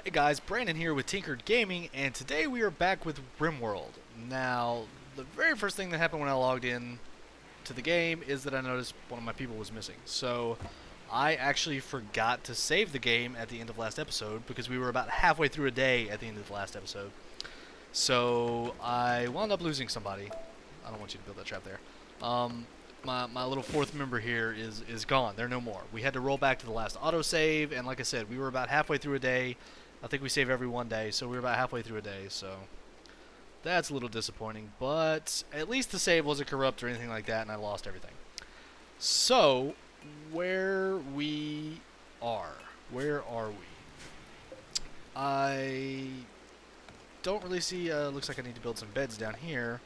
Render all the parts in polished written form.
Hey guys, Brandon here with TinkeredGaming, and today we are back with Rimworld. Now, the very first thing that happened when I logged in to the game is that I noticed one of my people was missing. So, I actually forgot to save the game at the end of last episode because we were about halfway through a day at the end of the last episode. So, I wound up losing somebody. I don't want you to build that trap there. My little fourth member here is gone. They're no more. We had to roll back to the last autosave, and like I said, we were about halfway through a day. I think we save every one day, so we were about halfway through a day, so that's a little disappointing, but at least the save wasn't corrupt or anything like that, and I lost everything. So, where are we? I don't really see, looks like I need to build some beds down here.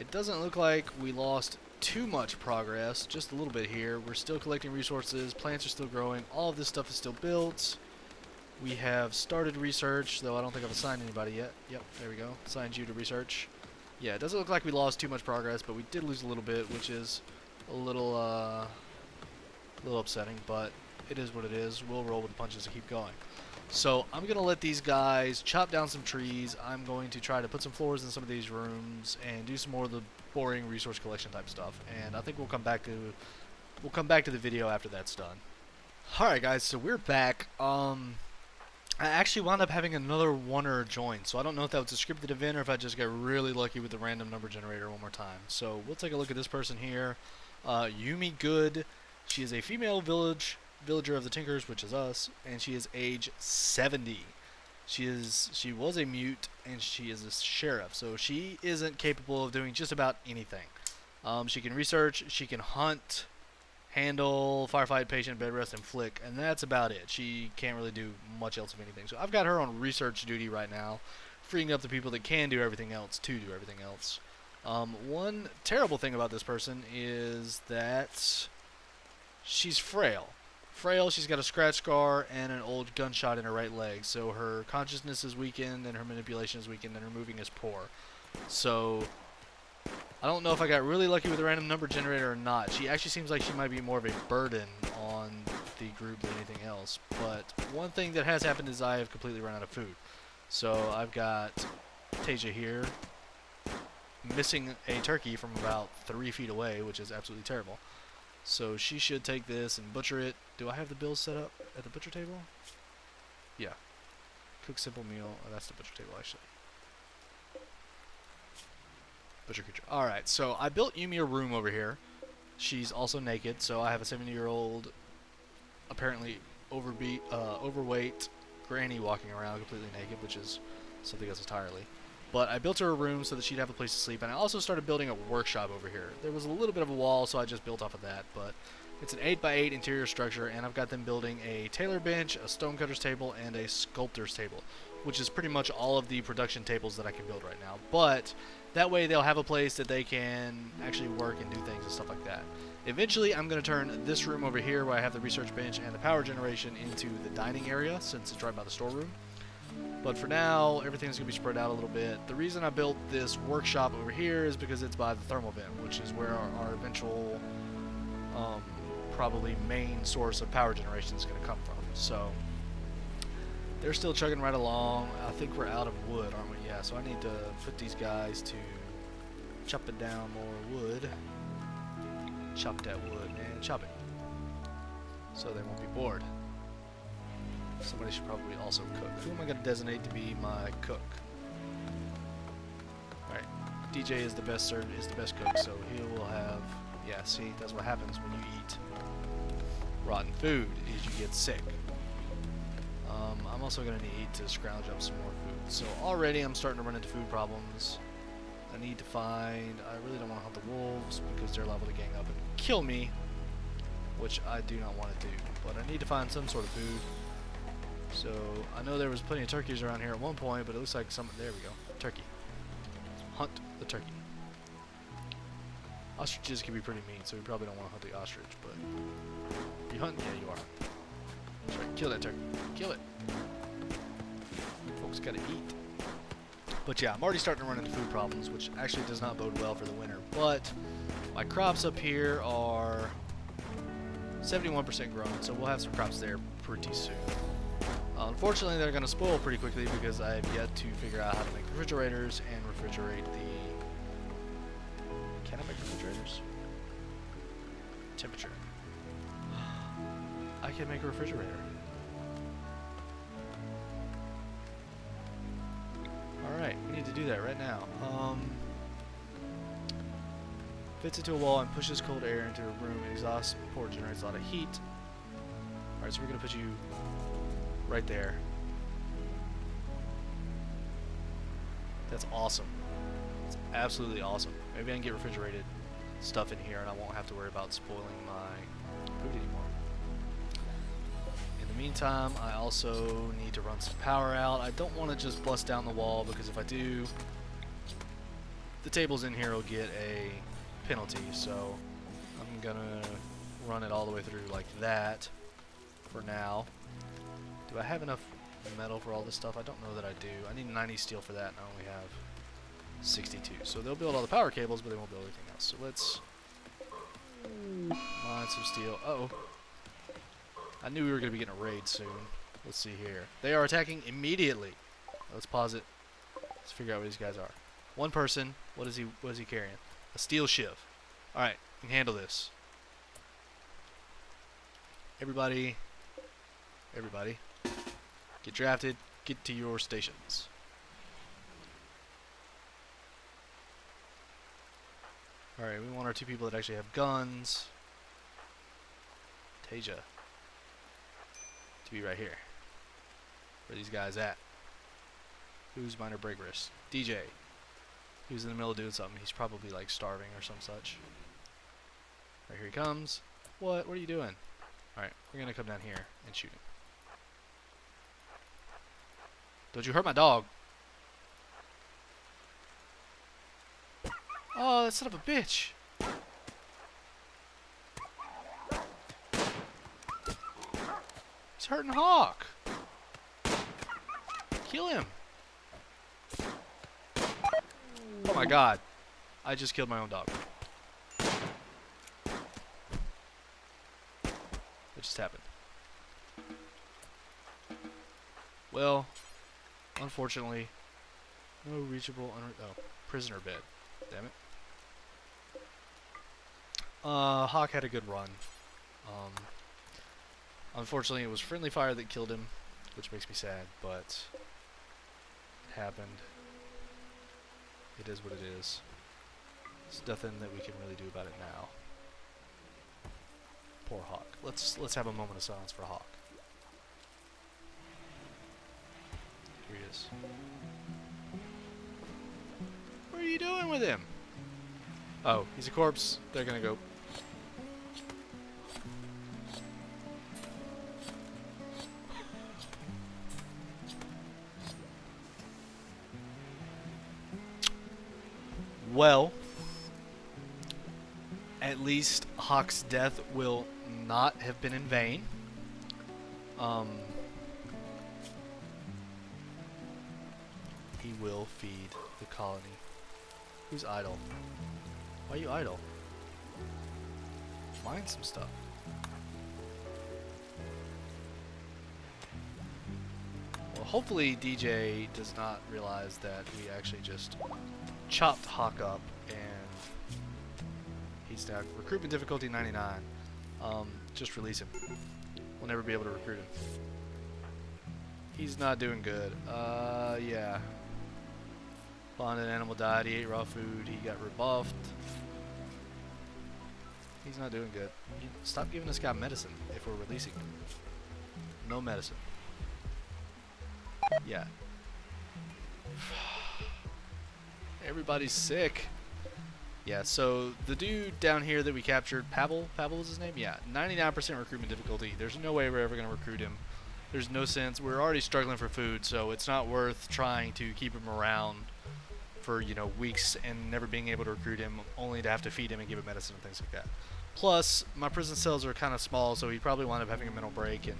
It doesn't look like we lost too much progress, just a little bit here. We're still collecting resources, plants are still growing, all of this stuff is still built. We have started research, though I don't think I've assigned anybody yet. Yep, there we go. Assigned you to research. Yeah, it doesn't look like we lost too much progress, but we did lose a little bit, which is a little upsetting, but it is what it is. We'll roll with the punches and keep going. So I'm going to let these guys chop down some trees. I'm going to try to put some floors in some of these rooms and do some more of the boring resource collection type stuff. And I think we'll come back to the video after that's done. All right, guys. So we're back. I actually wound up having another oneer join, so I don't know if that was a scripted event or if I just got really lucky with the random number generator one more time. So we'll take a look at this person here, Yumi Good. She is a female villager of the Tinkers, which is us, and she is age 70. She was a mute, and she is a sheriff, so she isn't capable of doing just about anything. She can research, she can hunt, handle, firefight, patient, bed rest, and flick, and that's about it. She can't really do much else of anything. So I've got her on research duty right now, freeing up the people that can do everything else to do everything else. One terrible thing about this person is that she's frail. She's got a scratch scar and an old gunshot in her right leg, so her consciousness is weakened and her manipulation is weakened and her moving is poor. So I don't know if I got really lucky with the random number generator or not. She actually seems like she might be more of a burden on the group than anything else. But one thing that has happened is I have completely run out of food. So I've got Tasia here missing a turkey from about 3 feet away, which is absolutely terrible. So she should take this and butcher it. Do I have the bills set up at the butcher table? Yeah. Cook simple meal. Oh, that's the butcher table, actually. Butcher creature. Alright, so I built Yumi a room over here. She's also naked, so I have a 70-year-old, apparently overweight granny walking around completely naked, which is something else entirely. But I built her a room so that she'd have a place to sleep, and I also started building a workshop over here. There was a little bit of a wall, so I just built off of that, but it's an 8x8 interior structure, and I've got them building a tailor bench, a stonecutter's table, and a sculptor's table, which is pretty much all of the production tables that I can build right now. But that way they'll have a place that they can actually work and do things and stuff like that. Eventually, I'm going to turn this room over here where I have the research bench and the power generation into the dining area, since it's right by the storeroom. But for now, everything's going to be spread out a little bit. The reason I built this workshop over here is because it's by the thermal vent, which is where our eventual, probably main source of power generation is going to come from. So they're still chugging right along. I think we're out of wood, aren't we? Yeah, so I need to put these guys to chop it down more wood. Chop that wood and chop it. So they won't be bored. Somebody should probably also cook. Who am I going to designate to be my cook? Alright, DJ is the best cook, so he will have... Yeah, see, that's what happens when you eat rotten food, is you get sick. I'm also going to need to scrounge up some more food. So already I'm starting to run into food problems. I need to find... I really don't want to hunt the wolves because they're liable to gang up and kill me, which I do not want to do. But I need to find some sort of food. So I know there was plenty of turkeys around here at one point, but it looks like some... There we go. Turkey. Hunt the turkey. Ostriches can be pretty mean, so we probably don't want to hunt the ostrich, but... You hunt? Yeah, you are. That's right. Kill that turkey. Kill it. Folks gotta eat. But yeah, I'm already starting to run into food problems, which actually does not bode well for the winter. But my crops up here are 71% grown, so we'll have some crops there pretty soon. Unfortunately, they're going to spoil pretty quickly because I have yet to figure out how to make refrigerators and refrigerate the... Can I make refrigerators? Temperature. I can make a refrigerator. Alright, we need to do that right now. Fits into a wall and pushes cold air into a room. Exhaust port generates a lot of heat. Alright, so we're going to put you right there. That's awesome. That's absolutely awesome. Maybe I can get refrigerated stuff in here and I won't have to worry about spoiling my food anymore. In the meantime, I also need to run some power out. I don't want to just bust down the wall because if I do, the tables in here will get a penalty. So I'm gonna run it all the way through like that for now. Do I have enough metal for all this stuff? I don't know that I do. I need 90 steel for that and I only have 62. So they'll build all the power cables, but they won't build anything else. So let's mine some steel. Uh-oh. I knew we were going to be getting a raid soon. Let's see here. They are attacking immediately. Let's pause it. Let's figure out what these guys are. One person. What is he carrying? A steel shiv. Alright, we can handle this. Everybody. Get drafted. Get to your stations. Alright, we want our 2 people that actually have guns. Tasia. To be right here. Where are these guys at? Who's minor break risk? DJ. He's in the middle of doing something. He's probably like starving or some such. Right, here he comes. What are you doing? Alright, we're gonna come down here and shoot him. Don't you hurt my dog. Oh, that son of a bitch. He's hurting Hawk. Kill him. Oh my god. I just killed my own dog. What just happened? Well, unfortunately, no reachable prisoner bed. Damn it. Hawk had a good run. Unfortunately, it was friendly fire that killed him, which makes me sad, but it happened. It is what it is. There's nothing that we can really do about it now. Poor Hawk. Let's have a moment of silence for Hawk. Here he is. What are you doing with him? Oh, he's a corpse. They're gonna go. Well, at least Hawk's death will not have been in vain. He will feed the colony. Who's idle? Why are you idle? Mine some stuff. Well, hopefully DJ does not realize that we actually just chopped Hawk up and he's now recruitment difficulty 99. Just release him. We'll never be able to recruit him. He's not doing good. Yeah. Spawned an animal died, he ate raw food, he got rebuffed. He's not doing good. Stop giving this guy medicine if we're releasing him. No medicine. Yeah. Everybody's sick. Yeah, so the dude down here that we captured, Pavel was his name? Yeah, 99% recruitment difficulty. There's no way we're ever going to recruit him. There's no sense. We're already struggling for food, so it's not worth trying to keep him around for, you know, weeks and never being able to recruit him, only to have to feed him and give him medicine and things like that. Plus, my prison cells are kind of small, so he'd probably wind up having a mental break and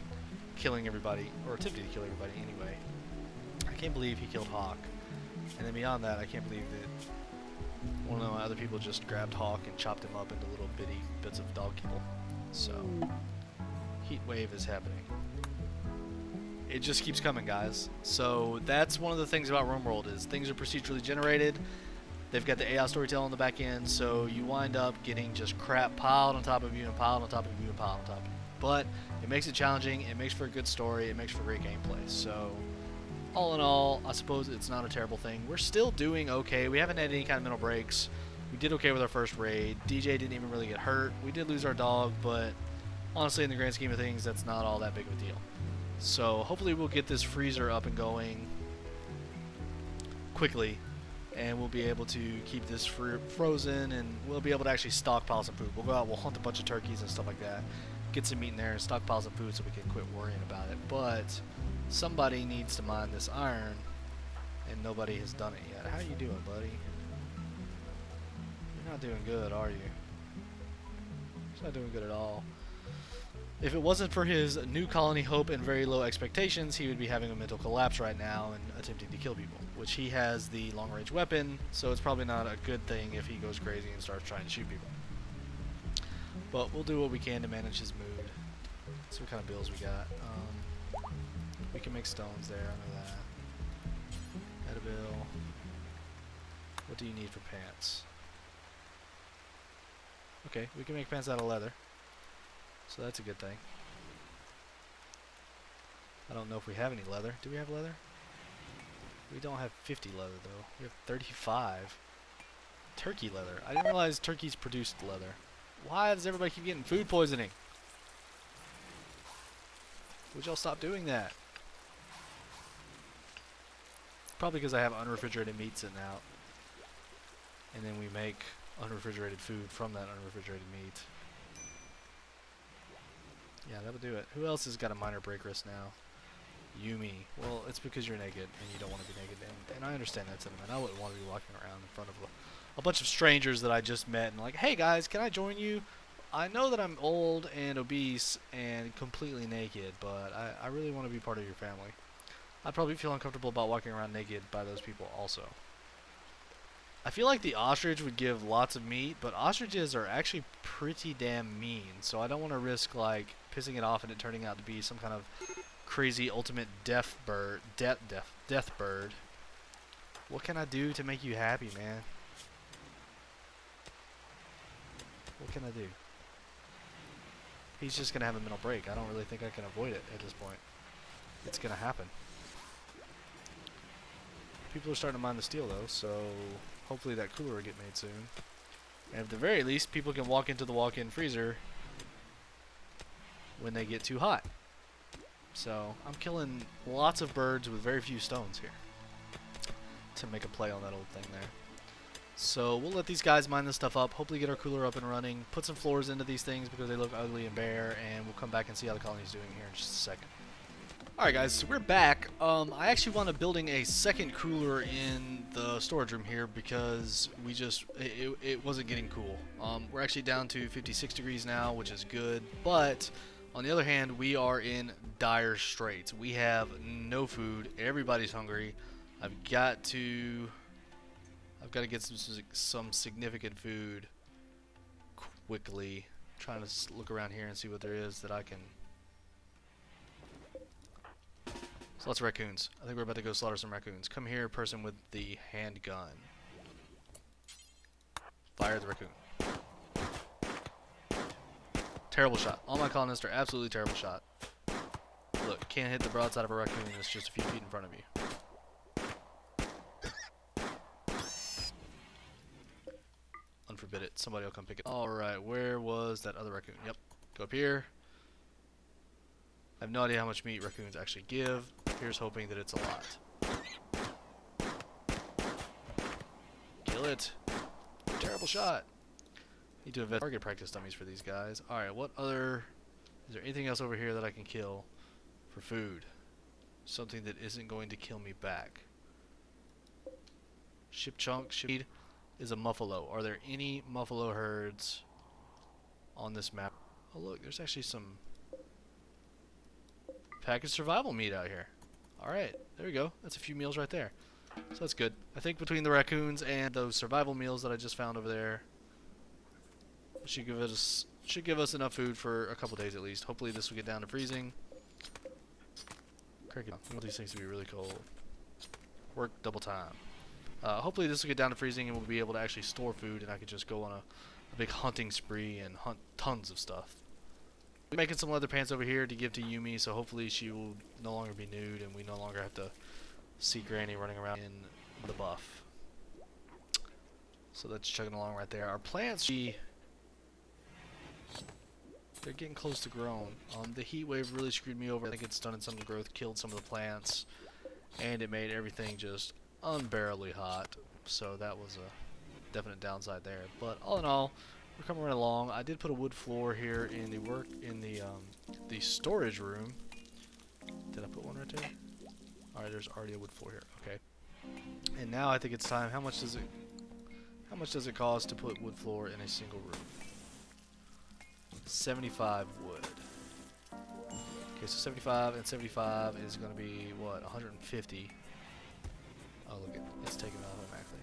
killing everybody, or attempting to kill everybody anyway. I can't believe he killed Hawk. And then beyond that, I can't believe that one of my other people just grabbed Hawk and chopped him up into little bitty bits of dog kibble. So, heat wave is happening. it just keeps coming, guys. So that's one of the things about Rimworld is things are procedurally generated. They've got the AI storytelling on the back end, so you wind up getting just crap piled on top of you and piled on top of you and piled on top of you. But it makes it challenging, it makes for a good story, it makes for great gameplay. So all in all, I suppose it's not a terrible thing. We're still doing okay. We haven't had any kind of mental breaks. We did okay with our first raid. DJ didn't even really get hurt. We did lose our dog, but honestly, in the grand scheme of things, that's not all that big of a deal. So hopefully we'll get this freezer up and going quickly, and we'll be able to keep this frozen, and we'll be able to actually stockpile some food. We'll go out, we'll hunt a bunch of turkeys and stuff like that, get some meat in there, and stockpile some food so we can quit worrying about it. But somebody needs to mine this iron, and nobody has done it yet. How you doing, buddy? You're not doing good, are you? He's not doing good at all. If it wasn't for his new colony hope and very low expectations, he would be having a mental collapse right now and attempting to kill people, which he has the long-range weapon, so it's probably not a good thing if he goes crazy and starts trying to shoot people. But we'll do what we can to manage his mood. See what kind of bills we got. We can make stones there, I know that. Add a bill. What do you need for pants? Okay, we can make pants out of leather. So that's a good thing. I don't know if we have any leather. Do we have leather? We don't have 50 leather though. We have 35. Turkey leather. I didn't realize turkeys produced leather. Why does everybody keep getting food poisoning? Would y'all stop doing that? Probably because I have unrefrigerated meat sitting out. And then we make unrefrigerated food from that unrefrigerated meat. Yeah, that would do it. Who else has got a minor break risk now? Yumi. Well, it's because you're naked and you don't want to be naked. And I understand that sentiment. I wouldn't want to be walking around in front of a bunch of strangers that I just met and like, hey guys, can I join you? I know that I'm old and obese and completely naked, but I really want to be part of your family. I'd probably feel uncomfortable about walking around naked by those people also. I feel like the ostrich would give lots of meat, but ostriches are actually pretty damn mean, so I don't want to risk like pissing it off and it turning out to be some kind of crazy ultimate death bird. What can I do to make you happy, man? What can I do? He's just gonna have a mental break. I don't really think I can avoid it at this point. It's gonna happen. People are starting to mine the steel though, so hopefully that cooler will get made soon. And at the very least, people can walk into the walk-in freezer when they get too hot. So I'm killing lots of birds with very few stones here to make a play on that old thing there. So we'll let these guys mine this stuff up, hopefully get our cooler up and running, put some floors into these things because they look ugly and bare, and we'll come back and see how the colony's doing here in just a second. Alright guys, so we're back. I actually wound up building a second cooler in the storage room here because it wasn't getting cool. We're actually down to 56 degrees now, which is good, but on the other hand, we are in dire straits. We have no food, everybody's hungry. I've got to get some significant food quickly. I'm trying to look around here and see what there is that I can. So lots of raccoons. I think we're about to go slaughter some raccoons. Come here, person with the handgun. Fire the raccoon. Terrible shot. All my colonists are absolutely terrible shot. Look, can't hit the broadside of a raccoon that's just a few feet in front of you. Unforbid it. Somebody will come pick it. Alright, where was that other raccoon? Yep. Go up here. I have no idea how much meat raccoons actually give. Here's hoping that it's a lot. Kill it. Terrible shot. Need to invest target practice dummies for these guys. Alright, what other... Is there anything else over here that I can kill for food? Something that isn't going to kill me back. Ship chunk. Ship is a muffalo. Are there any muffalo herds on this map? Oh look, there's actually some packaged survival meat out here. Alright, there we go. That's a few meals right there. So that's good. I think between the raccoons and those survival meals that I just found over there, it should give us enough food for a couple days at least. Hopefully this will get down to freezing. Cricket. I want these things to be really cold. Work double time. Hopefully this will get down to freezing and we'll be able to actually store food and I could just go on a big hunting spree and hunt tons of stuff. We're making some leather pants over here to give to Yumi, so hopefully she will no longer be nude and we no longer have to see Granny running around in the buff. So that's chugging along right there. Our plants, they're getting close to grown. The heat wave really screwed me over. I think it stunted some of the growth, killed some of the plants, and it made everything just unbearably hot. So that was a definite downside there. But all in all, we're coming right along. I did put a wood floor here in the storage room. Did I put one right there? All right, there's already a wood floor here. Okay. And now I think it's time. How much does it cost to put wood floor in a single room? 75 wood. Okay, so 75 and 75 is going to be what? 150. Oh, look, it's taken out automatically.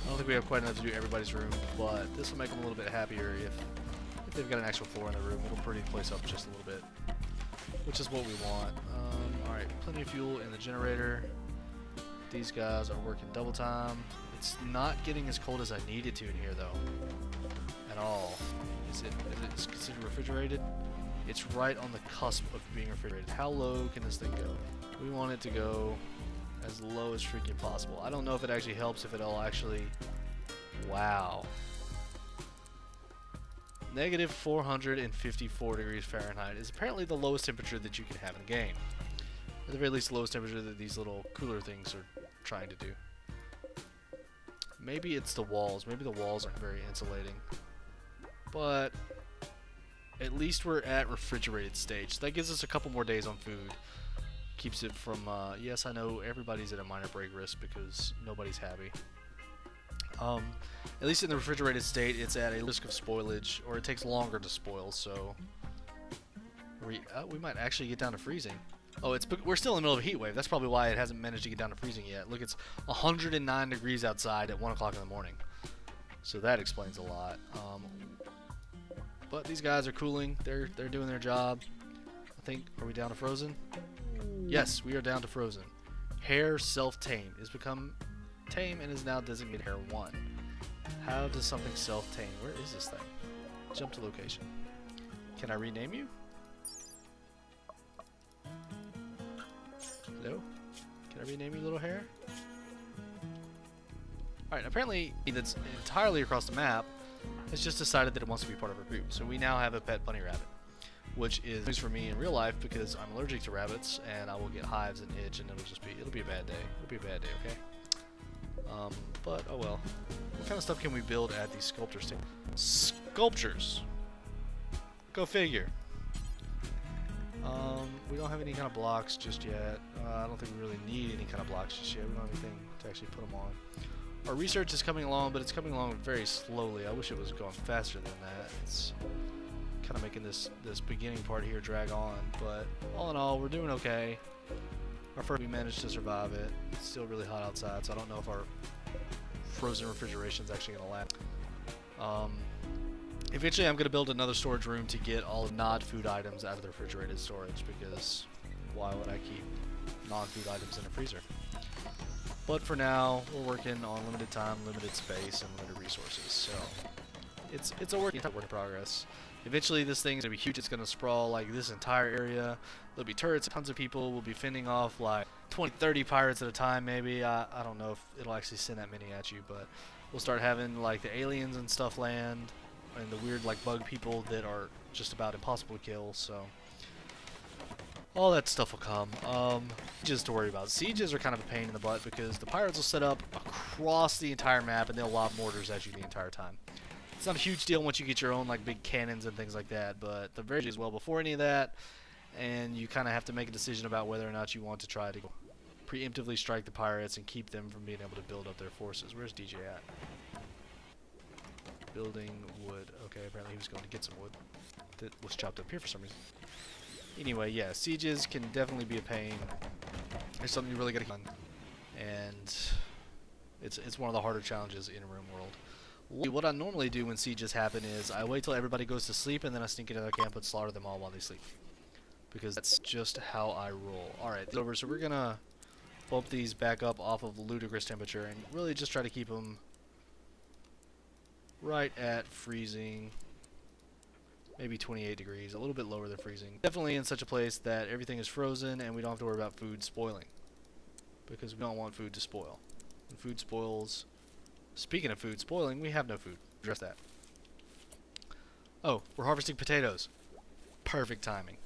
I don't think we have quite enough to do everybody's room, but this will make them a little bit happier if they've got an actual floor in their room. It'll pretty the place up just a little bit, which is what we want. Alright, plenty of fuel in the generator. These guys are working double time. It's not getting as cold as I need it to in here, though. At all. Is it considered refrigerated? It's right on the cusp of being refrigerated. How low can this thing go? We want it to go as low as freaking possible. I don't know if it actually helps if it'll actually... Wow. Negative 454 degrees Fahrenheit is apparently the lowest temperature that you can have in the game. At the very least, the lowest temperature that these little cooler things are trying to do. Maybe it's the walls. Maybe the walls aren't very insulating. But at least we're at refrigerated stage. So that gives us a couple more days on food. Keeps it from, yes, I know everybody's at a minor break risk because nobody's happy. At least in the refrigerated state, it's at a risk of spoilage, or it takes longer to spoil, so we might actually get down to freezing. Oh, we're still in the middle of a heat wave. That's probably why it hasn't managed to get down to freezing yet. Look, it's 109 degrees outside at 1 o'clock in the morning. So that explains a lot. But these guys are cooling. They're doing their job. I think, are we down to frozen? Yes, we are down to frozen. Hare self-tame is become tame and is now designated Hare 1. How does something self-tame? Where is this thing? Jump to location. Can I rename you? Hello? Can I rename you, little hare? Alright, apparently that's entirely across the map has just decided that it wants to be part of our group. So we now have a pet bunny rabbit, which is news for me in real life because I'm allergic to rabbits and I will get hives and itch and it'll be a bad day. It'll be a bad day, okay? But oh well. What kind of stuff can we build at these sculptures too? Sculptures! Go figure. We don't have any kind of blocks just yet. I don't think we really need any kind of blocks just yet. We don't have anything to actually put them on. Our research is coming along, but it's coming along very slowly. I wish it was going faster than that. It's kind of making this beginning part here drag on, but all in all, we're doing okay. We managed to survive it. It's still really hot outside, so I don't know if our frozen refrigeration is actually going to last. Eventually, I'm going to build another storage room to get all non-food items out of the refrigerated storage, because why would I keep non-food items in a freezer? But for now, we're working on limited time, limited space, and limited resources, so it's a work in progress. Eventually, this thing's going to be huge. It's going to sprawl like this entire area. There'll be turrets, tons of people. We'll be fending off like 20, 30 pirates at a time, maybe. I don't know if it'll actually send that many at you, but we'll start having like the aliens and stuff land, and the weird like bug people that are just about impossible to kill, so all that stuff will come. Sieges to worry about. Sieges are kind of a pain in the butt because the pirates will set up across the entire map and they'll lob mortars at you the entire time. It's not a huge deal once you get your own like big cannons and things like that, but the very as well before any of that, and you kind of have to make a decision about whether or not you want to try to preemptively strike the pirates and keep them from being able to build up their forces. Where's DJ at? Building wood. Okay, apparently he was going to get some wood that was chopped up here for some reason. Anyway, yeah, sieges can definitely be a pain. It's something you really got to get done, and it's one of the harder challenges in Rimworld. What I normally do when sieges happen is I wait till everybody goes to sleep and then I sneak into their camp and slaughter them all while they sleep. Because that's just how I roll. Alright, over. So we're gonna bump these back up off of ludicrous temperature and really just try to keep them right at freezing. Maybe 28 degrees, a little bit lower than freezing. Definitely in such a place that everything is frozen and we don't have to worry about food spoiling. Because we don't want food to spoil. When food spoils... Speaking of food spoiling, we have no food. Address that. Oh, we're harvesting potatoes. Perfect timing.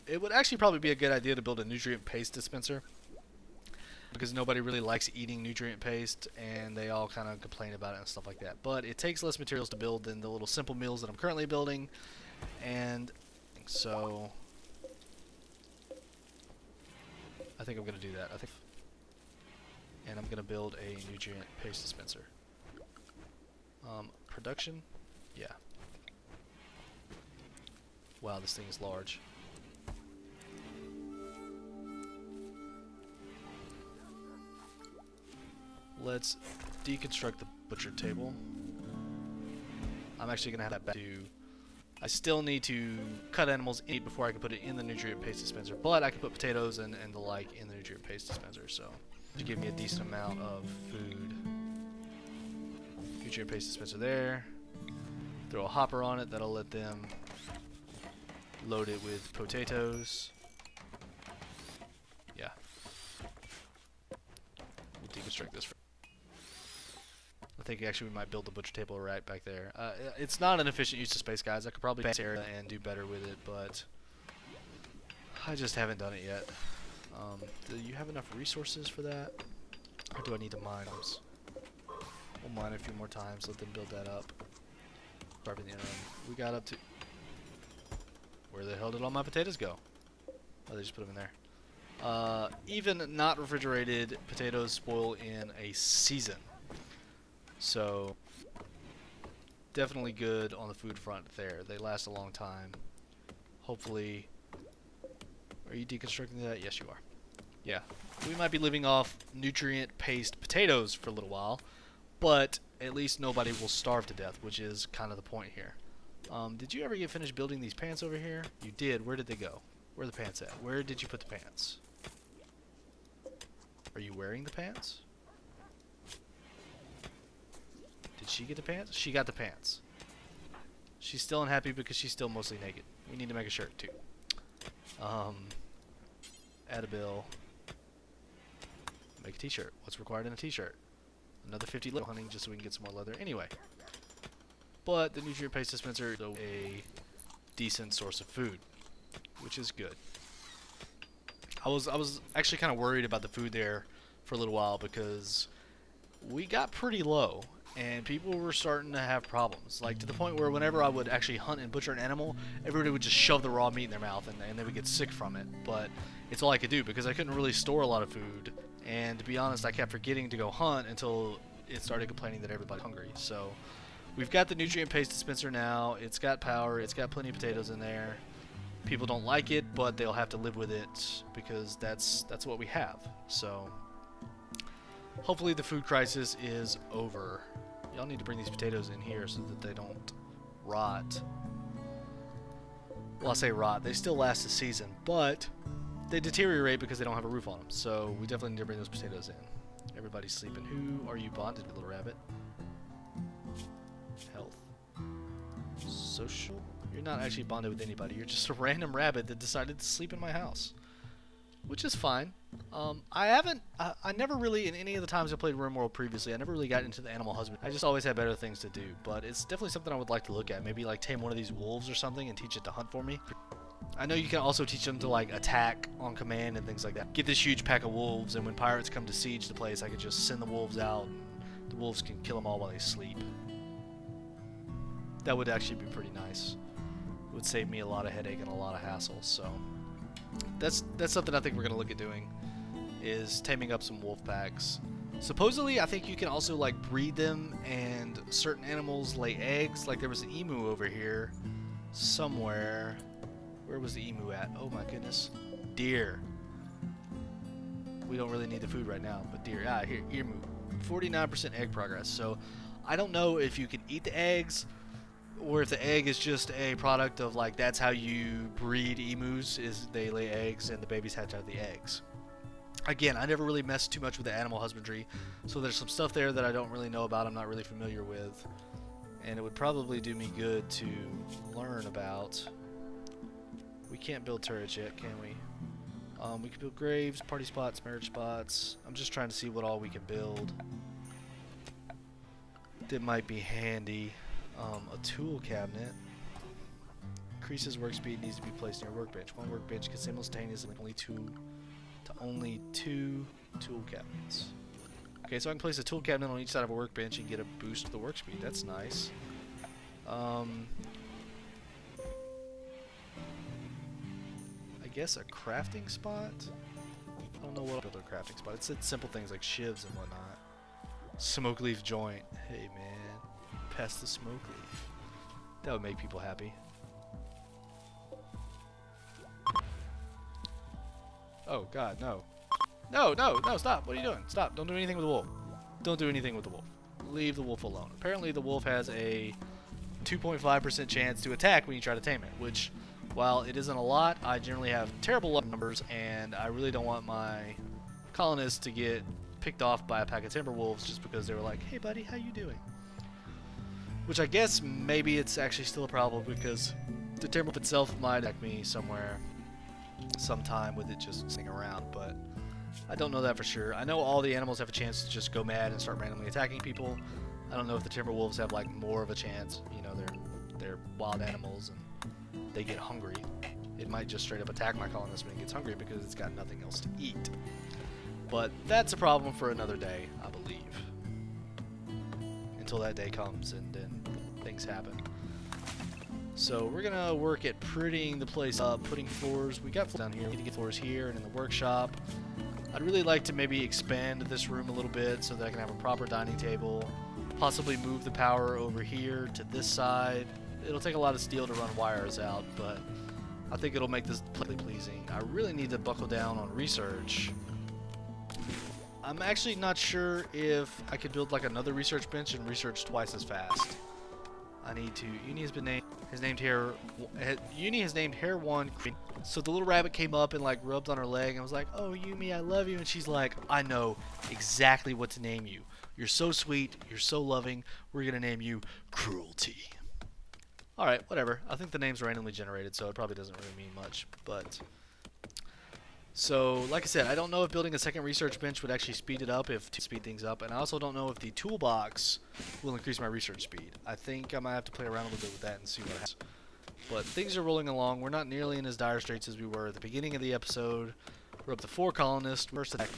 It would actually probably be a good idea to build a nutrient paste dispenser. Because nobody really likes eating nutrient paste, and they all kind of complain about it and stuff like that. But it takes less materials to build than the little simple meals that I'm currently building. And so... I think I'm going to do that. And I'm going to build a nutrient paste dispenser. Production? Yeah. Wow, this thing is large. Let's deconstruct the butcher table. I'm actually going to have that back to... I still need to cut animals in before I can put it in the nutrient paste dispenser, but I can put potatoes and the like in the nutrient paste dispenser, so to give me a decent amount of food. Nutrient paste dispenser there. Throw a hopper on it, that'll let them load it with potatoes. Yeah. We'll deconstruct this. I think actually we might build the butcher table right back there. It's not an efficient use of space, guys. I could probably this area and do better with it, but I just haven't done it yet. Do you have enough resources for that? Or do I need to mine those? We'll mine a few more times, let them build that up. Carve in the interim. We got up to... Where the hell did all my potatoes go? Oh, they just put them in there. Even not refrigerated potatoes spoil in a season. So, definitely good on the food front there. They last a long time. Hopefully... Are you deconstructing that? Yes, you are. Yeah. We might be living off nutrient paste potatoes for a little while, but at least nobody will starve to death, which is kind of the point here. Did you ever get finished building these pants over here? You did. Where did they go? Where are the pants at? Where did you put the pants? Are you wearing the pants? Did she get the pants? She got the pants. She's still unhappy because she's still mostly naked. We need to make a shirt too. Add a bill. Make a t-shirt. What's required in a t-shirt? Another 50 leather hunting just so we can get some more leather. Anyway. But the nutrient paste dispenser is a decent source of food, which is good. I was actually kind of worried about the food there for a little while because we got pretty low and people were starting to have problems, like to the point where whenever I would actually hunt and butcher an animal, everybody would just shove the raw meat in their mouth and they would get sick from it. But it's all I could do because I couldn't really store a lot of food, and to be honest, I kept forgetting to go hunt until it started complaining that everybody's hungry. So we've got the nutrient paste dispenser now. It's got power, it's got plenty of potatoes in there. People don't like it, but they'll have to live with it because that's what we have. So hopefully the food crisis is over. Y'all need to bring these potatoes in here so that they don't rot. Well, I say rot. They still last a season, but they deteriorate because they don't have a roof on them. So we definitely need to bring those potatoes in. Everybody's sleeping. Who are you bonded with, little rabbit? Health. Social? You're not actually bonded with anybody. You're just a random rabbit that decided to sleep in my house. Which is fine. I never really, in any of the times I played Rimworld previously, I never really got into the animal husband. I just always had better things to do, but it's definitely something I would like to look at. Maybe like tame one of these wolves or something and teach it to hunt for me. I know you can also teach them to like attack on command and things like that. Get this huge pack of wolves, and when pirates come to siege the place, I could just send the wolves out, and the wolves can kill them all while they sleep. That would actually be pretty nice. It would save me a lot of headache and a lot of hassle, so... That's something I think we're going to look at doing, is taming up some wolf packs. Supposedly, I think you can also like breed them, and certain animals lay eggs. Like there was an emu over here somewhere. Where was the emu at? Oh my goodness. Deer. We don't really need the food right now, but deer. Ah, here, emu. 49% egg progress. So I don't know if you can eat the eggs, or if the egg is just a product of like that's how you breed emus, is they lay eggs and the babies hatch out of the eggs. Again, I never really messed too much with the animal husbandry, so there's some stuff there that I don't really know about, I'm not really familiar with, and it would probably do me good to learn about. We can't build turrets yet, can we? We can build graves, party spots, marriage spots. I'm just trying to see what all we can build that might be handy. A tool cabinet. Increases work speed, needs to be placed near workbench. One workbench can simultaneously only two tool cabinets. Okay, so I can place a tool cabinet on each side of a workbench and get a boost to the work speed. That's nice. I guess a crafting spot? I don't know what I'll build a crafting spot. It said simple things like shivs and whatnot. Smoke leaf joint. Hey man, pass the smoke leaf. That would make people happy. Oh god, no. No, no, no, stop. What are you doing? Stop. Don't do anything with the wolf. Don't do anything with the wolf. Leave the wolf alone. Apparently the wolf has a 2.5% chance to attack when you try to tame it, which, while it isn't a lot, I generally have terrible luck numbers, and I really don't want my colonists to get picked off by a pack of timber wolves just because they were like, hey buddy, how you doing? Which I guess maybe it's actually still a problem because the timber wolf itself might attack me somewhere sometime with it just sitting around, but I don't know that for sure. I know all the animals have a chance to just go mad and start randomly attacking people. I don't know if the timber wolves have like more of a chance. You know, they're wild animals and they get hungry. It might just straight up attack my colonist when it gets hungry because it's got nothing else to eat. But that's a problem for another day, I believe. Until that day comes and then things happen. So we're gonna work at prettying the place up, putting floors. We got floors down here. We need to get floors here and in the workshop. I'd really like to maybe expand this room a little bit so that I can have a proper dining table. Possibly move the power over here to this side. It'll take a lot of steel to run wires out, but I think it'll make this pleasing. I really need to buckle down on research. I'm actually not sure if I could build like another research bench and research twice as fast. I need to. Uni has been named. Uni has named Hair One. So the little rabbit came up and like rubbed on her leg and was like, "Oh, Yumi, I love you." And she's like, "I know exactly what to name you. You're so sweet. You're so loving. We're gonna name you Cruelty." All right, whatever. I think the name's randomly generated, so it probably doesn't really mean much. But so, like I said, I don't know if building a second research bench would actually speed it up, to speed things up, and I also don't know if the toolbox will increase my research speed. I think I might have to play around a little bit with that and see what happens. But things are rolling along. We're not nearly in as dire straits as we were at the beginning of the episode. We're up to 4 colonists. First attack.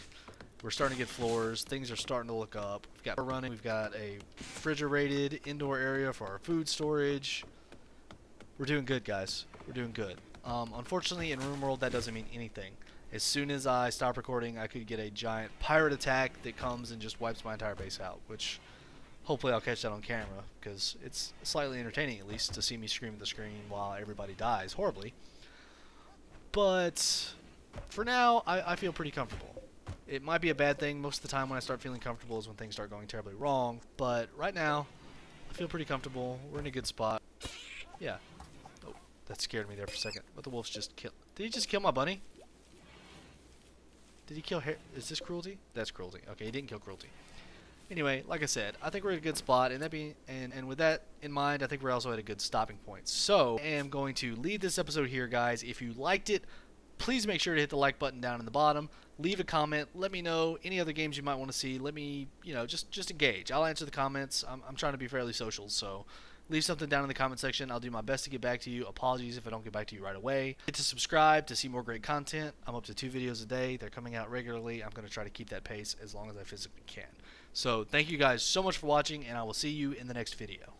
We're starting to get floors. Things are starting to look up. We've got running. We've got a refrigerated indoor area for our food storage. We're doing good, guys. We're doing good. Unfortunately, in Rimworld, that doesn't mean anything. As soon as I stop recording, I could get a giant pirate attack that comes and just wipes my entire base out, which hopefully I'll catch that on camera, because it's slightly entertaining, at least, to see me scream at the screen while everybody dies horribly. But for now, I feel pretty comfortable. It might be a bad thing. Most of the time when I start feeling comfortable is when things start going terribly wrong, but right now, I feel pretty comfortable. We're in a good spot. Yeah. Oh, that scared me there for a second. But the wolf's just killed. Did he just kill my bunny? Did he kill Hair? Is this Cruelty? That's Cruelty. Okay, he didn't kill Cruelty. Anyway, like I said, I think we're at a good spot, and with that in mind, I think we're also at a good stopping point. So, I am going to leave this episode here, guys. If you liked it, please make sure to hit the like button down in the bottom. Leave a comment. Let me know any other games you might want to see. Let me, just engage. I'll answer the comments. I'm trying to be fairly social, so leave something down in the comment section. I'll do my best to get back to you. Apologies if I don't get back to you right away. Hit to subscribe to see more great content. I'm up to 2 videos a day. They're coming out regularly. I'm going to try to keep that pace as long as I physically can. So thank you guys so much for watching, and I will see you in the next video.